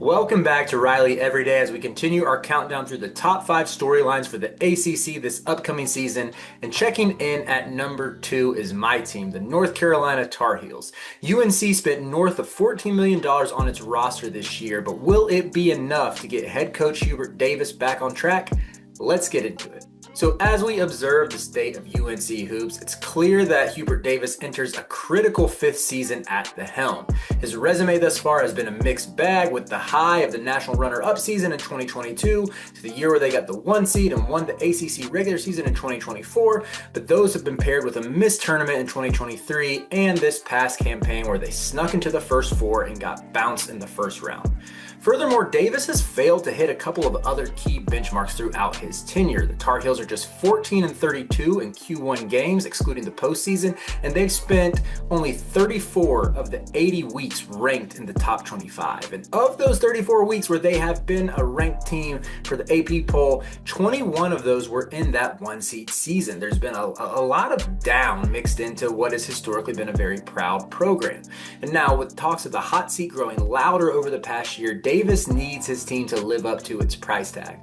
Welcome back to Riley Everyday as we continue our countdown through the top 5 storylines for the ACC this upcoming season. And checking in at number 2 is my team, the North Carolina Tar Heels. UNC spent north of $14 million on its roster this year, but will it be enough to get head coach Hubert Davis back on track? Let's get into it. So as we observe the state of UNC hoops, it's clear that Hubert Davis enters a critical 5th season at the helm. His resume thus far has been a mixed bag, with the high of the national runner-up season in 2022 to the year where they got the 1 seed and won the ACC regular season in 2024, but those have been paired with a missed tournament in 2023 and this past campaign where they snuck into the first 4 and got bounced in the first round. Furthermore, Davis has failed to hit a couple of other key benchmarks throughout his tenure. The Tar Heels are just 14-32 in Q1 games, excluding the postseason, and they've spent only 34 of the 80 weeks ranked in the top 25. And of those 34 weeks where they have been a ranked team for the AP poll, 21 of those were in that 1-seed season. There's been a lot of down mixed into what has historically been a very proud program. And now, with talks of the hot seat growing louder over the past year, Davis needs his team to live up to its price tag.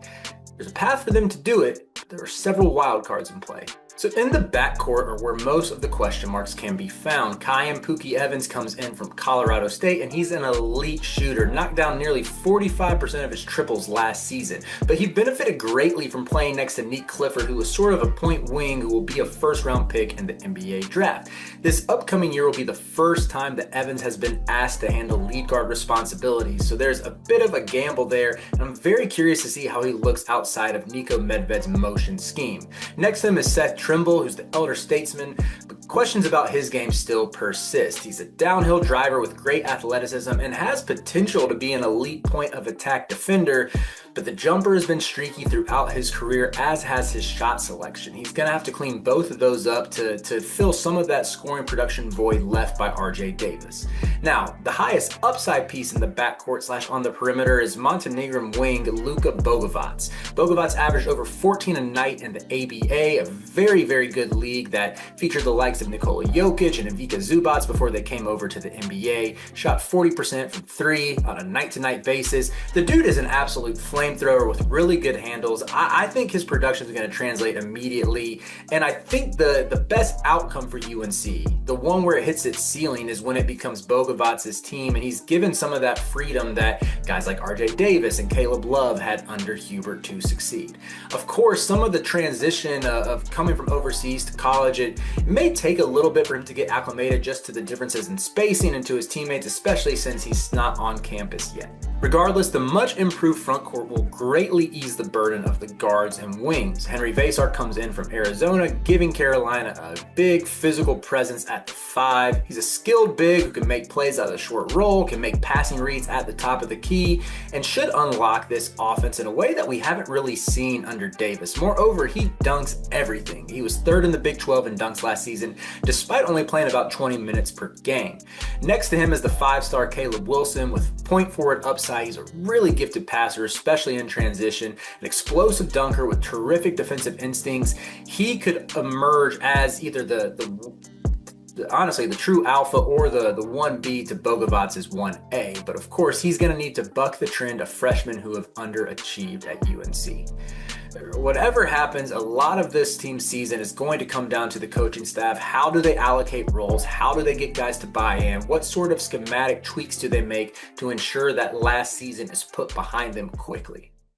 There's a path for them to do it, but there are several wild cards in play. So in the backcourt are where most of the question marks can be found. Pooky Evans comes in from Colorado State, and he's an elite shooter, knocked down nearly 45% of his triples last season. But he benefited greatly from playing next to Nick Clifford, who was sort of a point wing who will be a first-round pick in the NBA draft. This upcoming year will be the first time that Evans has been asked to handle lead guard responsibilities, so there's a bit of a gamble there, and I'm very curious to see how he looks outside of Nico Medved's motion scheme. Next to him is Seth Trimble, who's the elder statesman, but questions about his game still persist. He's a downhill driver with great athleticism and has potential to be an elite point of attack defender, but the jumper has been streaky throughout his career, as has his shot selection. He's going to have to clean both of those up to fill some of that scoring production void left by RJ Davis. Now, the highest upside piece in the backcourt / on the perimeter is Montenegrin wing Luca Bogavots. Bogavots averaged over 14 a night in the ABA, a very, very good league that featured the likes of Nikola Jokic and Ivica Zubac before they came over to the NBA. Shot 40% from 3 on a night-to-night basis. The dude is an absolute flamethrower with really good handles. I think his production is going to translate immediately, and I think the best outcome for UNC, the one where it hits its ceiling, is when it becomes Bogavots' team, and he's given some of that freedom that guys like RJ Davis and Caleb Love had under Hubert to succeed. Of course, some of the transition of coming from overseas to college, it may take a little bit for him to get acclimated just to the differences in spacing and to his teammates, especially since he's not on campus yet. Regardless, the much improved front court will greatly ease the burden of the guards and wings. Henry Vasar comes in from Arizona, giving Carolina a big physical presence at the 5. He's a skilled big who can make plays out of the short roll, can make passing reads at the top of the key, and should unlock this offense in a way that we haven't really seen under Davis. Moreover, he dunks everything. He was 3rd in the Big 12 in dunks last season, despite only playing about 20 minutes per game. Next to him is the 5-star Caleb Wilson with point forward upside. He's a really gifted passer, especially in transition, an explosive dunker with terrific defensive instincts. He could emerge as either honestly, the true alpha or the 1B to Bogavots' 1A. But of course, he's going to need to buck the trend of freshmen who have underachieved at UNC. Whatever happens, a lot of this team's season is going to come down to the coaching staff. How do they allocate roles? How do they get guys to buy in? What sort of schematic tweaks do they make to ensure that last season is put behind them quickly?